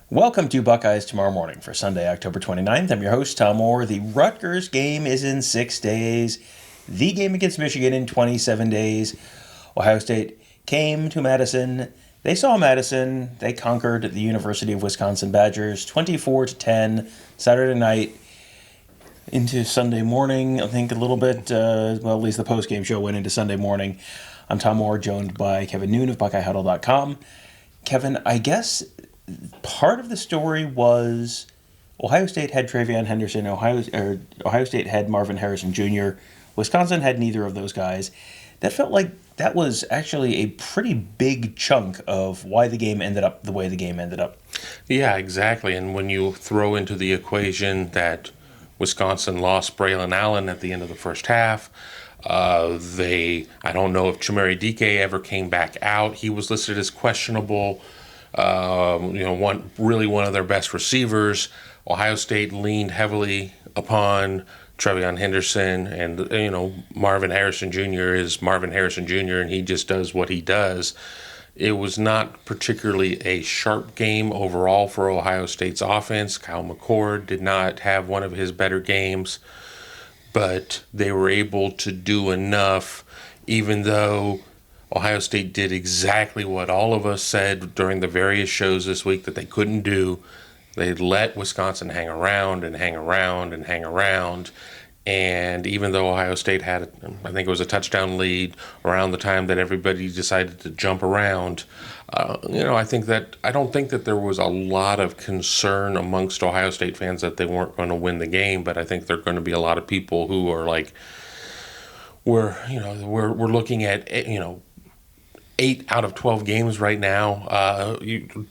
Welcome to Buckeyes Tomorrow Morning for Sunday, October 29th. I'm your host, Tom Orr. The Rutgers game is in 6 days. The game against Michigan in 27 days. Ohio State came to Madison. They saw Madison. They conquered the University of Wisconsin Badgers 24-10 Saturday night into Sunday morning. I think a little bit, at least the post-game show went into Sunday morning. I'm Tom Orr, joined by Kevin Noon of BuckeyeHuddle.com. Kevin, I guess part of the story was Ohio State had TreVeyon Henderson, Ohio State had Marvin Harrison Jr., Wisconsin had neither of those guys. That felt like that was actually a pretty big chunk of why the game ended up the way the game ended up. Yeah, exactly. And when you throw into the equation that Wisconsin lost Braylon Allen at the end of the first half, I don't know if Chimere Dike ever came back out. He was listed as questionable. One of their best receivers. Ohio State leaned heavily upon TreVeyon Henderson, and Marvin Harrison Jr. is Marvin Harrison Jr. and he just does what he does. It was not particularly a sharp game overall for Ohio State's offense. Kyle McCord did not have one of his better games, but they were able to do enough, even though Ohio State did exactly what all of us said during the various shows this week that they couldn't do. They let Wisconsin hang around and hang around and hang around. And even though Ohio State had, I think it was a touchdown lead around the time that everybody decided to jump around, I don't think that there was a lot of concern amongst Ohio State fans that they weren't going to win the game. But I think there are going to be a lot of people who are like, we're looking at 8 out of 12 games right now.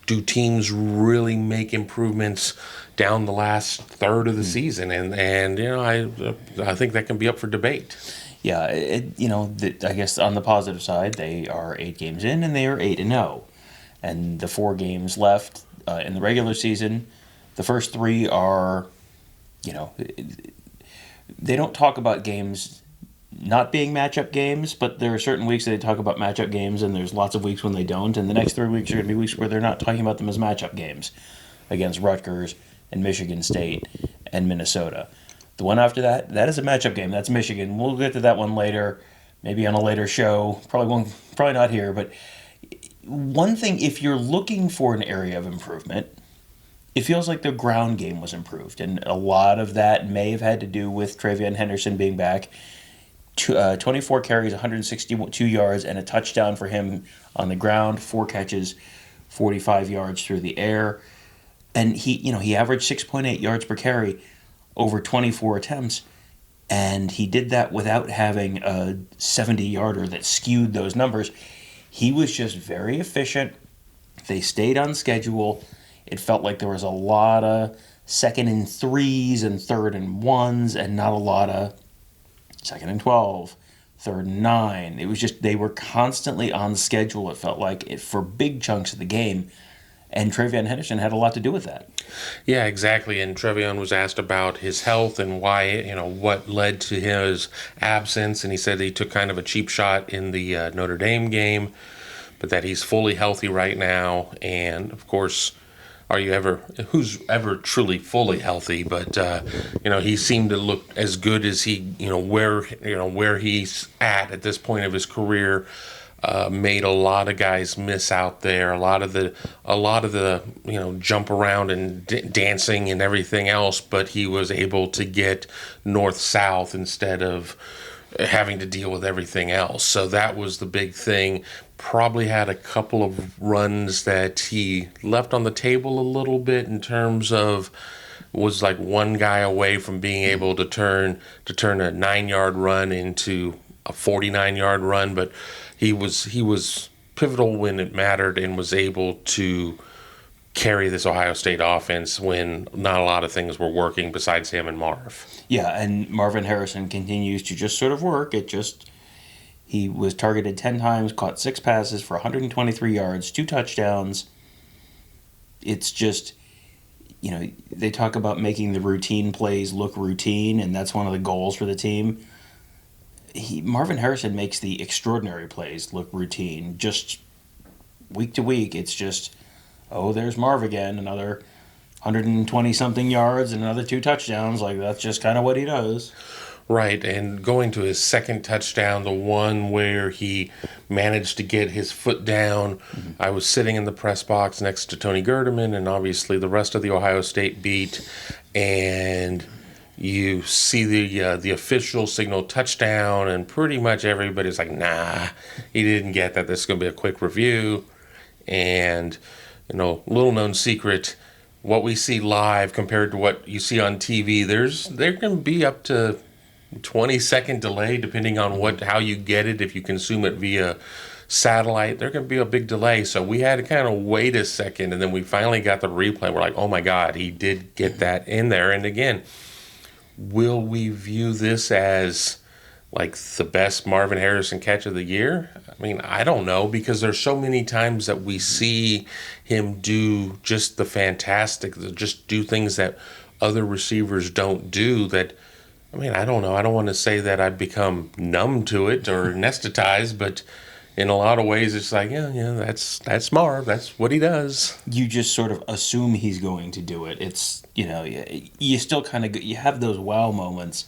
Do teams really make improvements down the last third of the season? And I think that can be up for debate. Yeah, I guess on the positive side, they are 8 games in and they are 8-0. And the 4 games left in the regular season, the first 3 are, they don't talk about games not being matchup games, but there are certain weeks that they talk about matchup games, and there's lots of weeks when they don't, and the next 3 weeks are going to be weeks where they're not talking about them as matchup games against Rutgers and Michigan State and Minnesota. The one after that is a matchup game. That's Michigan. We'll get to that one later, maybe on a later show. Probably not here, but one thing, if you're looking for an area of improvement, it feels like the ground game was improved, and a lot of that may have had to do with TreVeyon Henderson being back. 24 carries, 162 yards, and a touchdown for him on the ground. 4 catches, 45 yards through the air, and he averaged 6.8 yards per carry over 24 attempts, and he did that without having a 70-yarder that skewed those numbers. He was just very efficient. They stayed on schedule. It felt like there was a lot of 2nd and 3s and 3rd and 1s, and not a lot of 2nd and 12, 3rd and 9. It was just they were constantly on schedule, it felt like, for big chunks of the game. And TreVeyon Henderson had a lot to do with that. Yeah, exactly. And TreVeyon was asked about his health and why, what led to his absence. And he said he took kind of a cheap shot in the Notre Dame game, but that he's fully healthy right now. And, of course, who's ever truly fully healthy? But he seemed to look as good as he, where he's at this point of his career. Made a lot of guys miss out there. A lot of the jump around and dancing and everything else. But he was able to get north-south instead of having to deal with everything else. So that was the big thing. Probably had a couple of runs that he left on the table a little bit in terms of was like one guy away from being able to turn a 9-yard run into a 49-yard run, but he was pivotal when it mattered and was able to carry this Ohio State offense when not a lot of things were working besides him and Marv. Yeah, and Marvin Harrison continues to just sort of work. He was targeted 10 times, caught 6 passes for 123 yards, 2 touchdowns. It's just, they talk about making the routine plays look routine, and that's one of the goals for the team. Marvin Harrison makes the extraordinary plays look routine. Just week to week, it's just oh, there's Marv again, another 120-something yards and another 2 touchdowns. Like, that's just kind of what he does. Right, and going to his second touchdown, the one where he managed to get his foot down, I was sitting in the press box next to Tony Gerdeman and obviously the rest of the Ohio State beat, and you see the official signal touchdown, and pretty much everybody's like, nah, he didn't get that. This is going to be a quick review. And, little known secret, what we see live compared to what you see on TV, there can be up to 20-second delay depending on how you get it. If you consume it via satellite, there can be a big delay. So we had to kind of wait a second, and then we finally got the replay. We're like, oh my God, he did get that in there. And again, will we view this as like the best Marvin Harrison catch of the year? I mean, I don't know, because there's so many times that we see him do just the fantastic, just do things that other receivers don't do. That, I mean, I don't know. I don't want to say that I've become numb to it or anesthetized, but in a lot of ways, it's like, yeah, that's Marv. That's what he does. You just sort of assume he's going to do it. It's, you still kind of, you have those wow moments,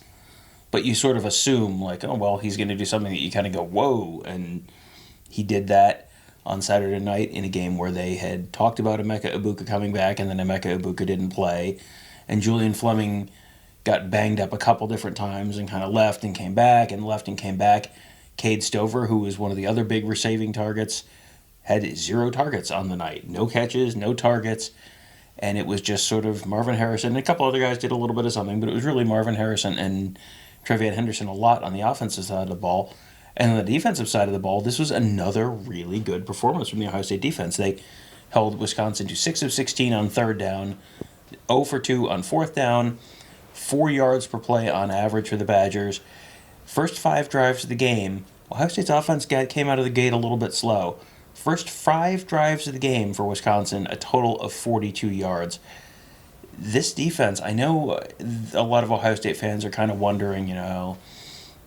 but you sort of assume, like, oh, well, he's going to do something that you kind of go, whoa. And he did that on Saturday night in a game where they had talked about Emeka Egbuka coming back, and then Emeka Egbuka didn't play. And Julian Fleming got banged up a couple different times and kind of left and came back and left and came back. Cade Stover, who was one of the other big receiving targets, had 0 targets on the night. No catches, no targets. And it was just sort of Marvin Harrison. And a couple other guys did a little bit of something, but it was really Marvin Harrison and TreVeyon Henderson a lot on the offensive side of the ball. And on the defensive side of the ball, this was another really good performance from the Ohio State defense. They held Wisconsin to 6 of 16 on third down, 0 for 2 on fourth down, 4 yards per play on average for the Badgers. First 5 drives of the game, Ohio State's offense came out of the gate a little bit slow. First 5 drives of the game for Wisconsin, a total of 42 yards. This defense, I know a lot of Ohio State fans are kind of wondering,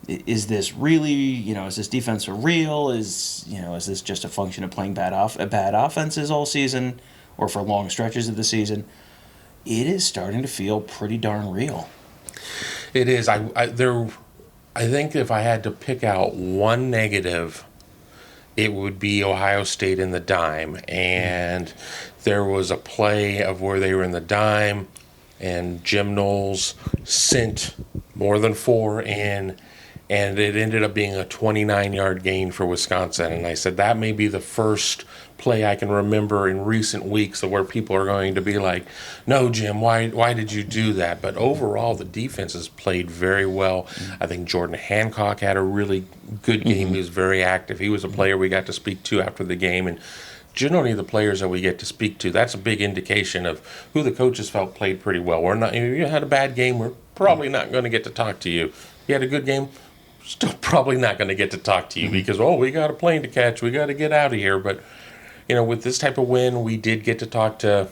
is this really, is this defense for real? Is this just a function of playing bad offenses all season or for long stretches of the season? It is starting to feel pretty darn real. It is. I think if I had to pick out one negative, it would be Ohio State in the dime. And there was a play of where they were in the dime, and Jim Knowles sent more than 4 in, and it ended up being a 29-yard gain for Wisconsin. And I said, that may be the first play I can remember in recent weeks where people are going to be like, no, Jim, why did you do that? But overall, the defense has played very well. I think Jordan Hancock had a really good game. He was very active. He was a player we got to speak to after the game. And generally, the players that we get to speak to, that's a big indication of who the coaches felt played pretty well. You had a bad game, we're probably not going to get to talk to you. You had a good game, still probably not going to get to talk to you because, we got a plane to catch, we got to get out of here. But with this type of win, we did get to talk to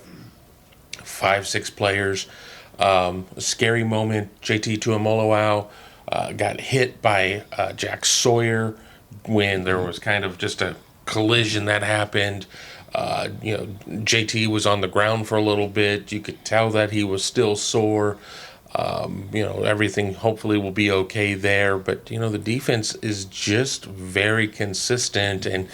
5-6 players. A scary moment, JT Tuimoloau got hit by Jack Sawyer when there was kind of just a collision that happened. JT was on the ground for a little bit. You could tell that he was still sore. Everything hopefully will be okay there. But, the defense is just very consistent. And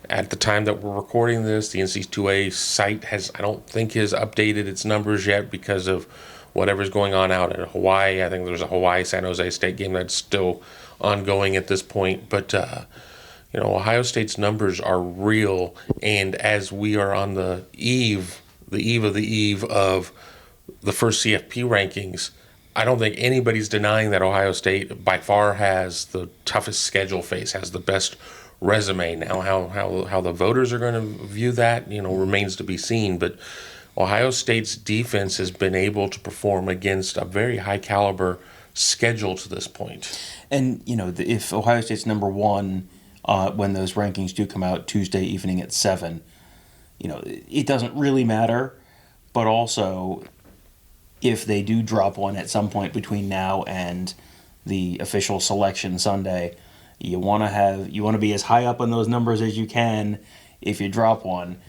at the time that we're recording this, the NC2A site I don't think has updated its numbers yet because of whatever's going on out in Hawaii. I think there's a Hawaii-San Jose State game that's still ongoing at this point. But, Ohio State's numbers are real. And as we are on the eve of the first CFP rankings, I don't think anybody's denying that Ohio State by far has the toughest schedule has the best resume. Now, how the voters are going to view that, remains to be seen. But Ohio State's defense has been able to perform against a very high caliber schedule to this point. And, if Ohio State's number 1 when those rankings do come out Tuesday evening at 7, it doesn't really matter. But also, if they do drop one at some point between now and the official selection Sunday, you want to be as high up on those numbers as you can if you drop one.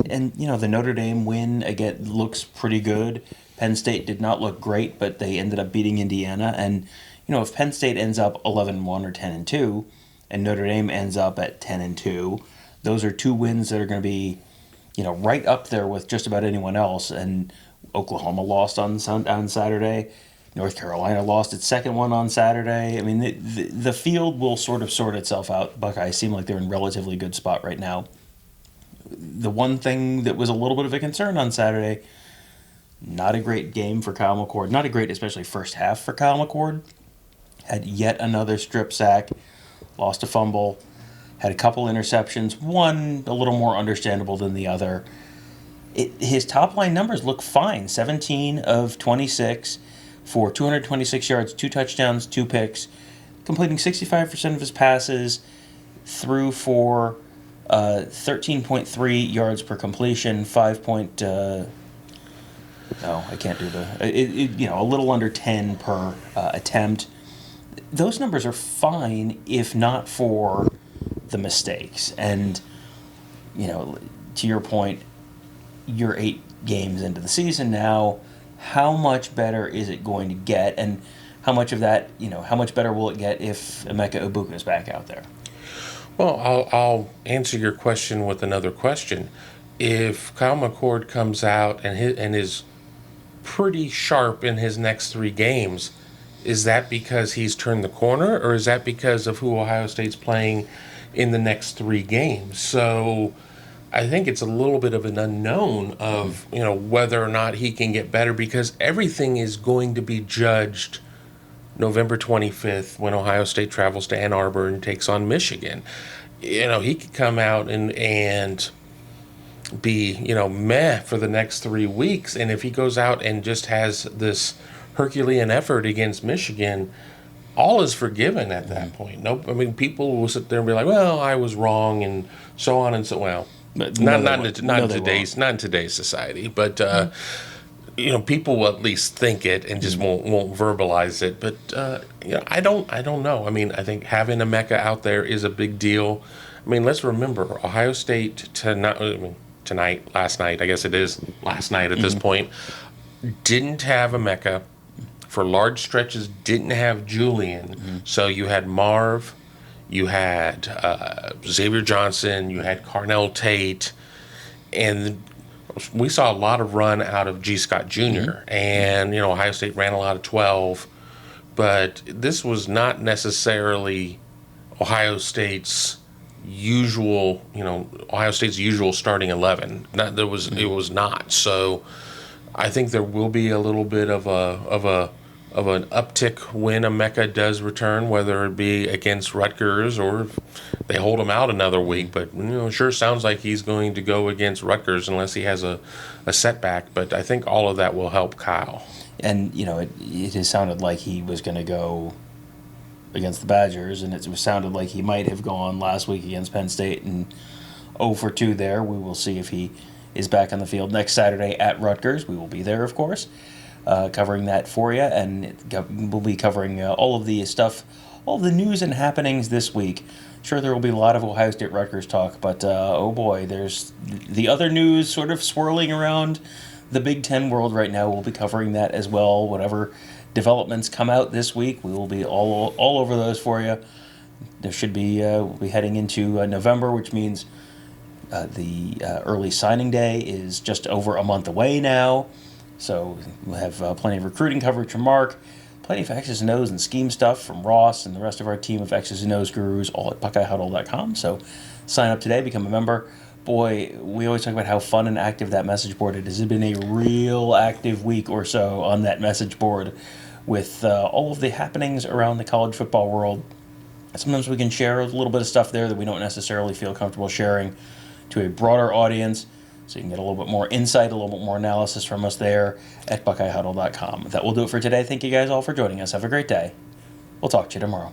And, the Notre Dame win, again, looks pretty good. Penn State did not look great, but they ended up beating Indiana. And, if Penn State ends up 11-1 or 10-2, and Notre Dame ends up at 10-2, those are two wins that are going to be, right up there with just about anyone else. And Oklahoma lost on Saturday. North Carolina lost its second one on Saturday. I mean, the field will sort of sort itself out. Buckeyes seem like they're in relatively good spot right now. The one thing that was a little bit of a concern on Saturday, not a great game for Kyle McCord. Not a great, especially first half for Kyle McCord. Had yet another strip sack, lost a fumble, had a couple interceptions, one a little more understandable than the other. His top-line numbers look fine. 17 of 26 for 226 yards, 2 touchdowns, 2 picks, completing 65% of his passes, threw for 13.3 yards per completion, 5. No, I can't do a little under 10 per attempt. Those numbers are fine if not for the mistakes. And, to your point, you're 8 games into the season now. How much better is it going to get? And how much of that, how much better will it get if Emeka Egbuka is back out there? Well, I'll answer your question with another question. If Kyle McCord comes out and is pretty sharp in his next 3 games, is that because he's turned the corner, or is that because of who Ohio State's playing in the next 3 games? So I think it's a little bit of an unknown of, whether or not he can get better, because everything is going to be judged November 25th when Ohio State travels to Ann Arbor and takes on Michigan. He could come out and be, meh for the next 3 weeks. And if he goes out and just has this Herculean effort against Michigan, all is forgiven at that point. People will sit there and be like, well, I was wrong, and so on and so well. Not in today's society, but people will at least think it and just won't verbalize it. But I don't know. I think having Emeka out there is a big deal. Let's remember, Ohio State last night, I guess it is last night at this point, didn't have Emeka for large stretches. Didn't have Julian. So you had Marv. You had Xavier Johnson, you had Carnell Tate, and we saw a lot of run out of G. Scott Jr., and, Ohio State ran a lot of 12, but this was not necessarily Ohio State's usual starting 11. It was not. So I think there will be a little bit of an uptick when Emeka does return, whether it be against Rutgers or if they hold him out another week. But, sure sounds like he's going to go against Rutgers unless he has a setback. But I think all of that will help Kyle. And, it has sounded like he was going to go against the Badgers, and it sounded like he might have gone last week against Penn State and 0 for 2 there. We will see if he is back on the field next Saturday at Rutgers. We will be there, of course. Covering that for you, and we'll be covering all of the stuff, all of the news and happenings this week. Sure, there will be a lot of Ohio State Rutgers talk, but oh boy, there's the other news sort of swirling around the Big Ten world right now. We'll be covering that as well. Whatever developments come out this week, we will be all over those for you. There should be we'll be heading into November, which means the early signing day is just over a month away now. So we'll have plenty of recruiting coverage from Mark, plenty of X's and O's and scheme stuff from Ross and the rest of our team of X's and O's gurus, all at BuckeyeHuddle.com. So sign up today, become a member. Boy, we always talk about how fun and active that message board is. It has been a real active week or so on that message board with all of the happenings around the college football world. Sometimes we can share a little bit of stuff there that we don't necessarily feel comfortable sharing to a broader audience. So you can get a little bit more insight, a little bit more analysis from us there at BuckeyeHuddle.com. That will do it for today. Thank you guys all for joining us. Have a great day. We'll talk to you tomorrow.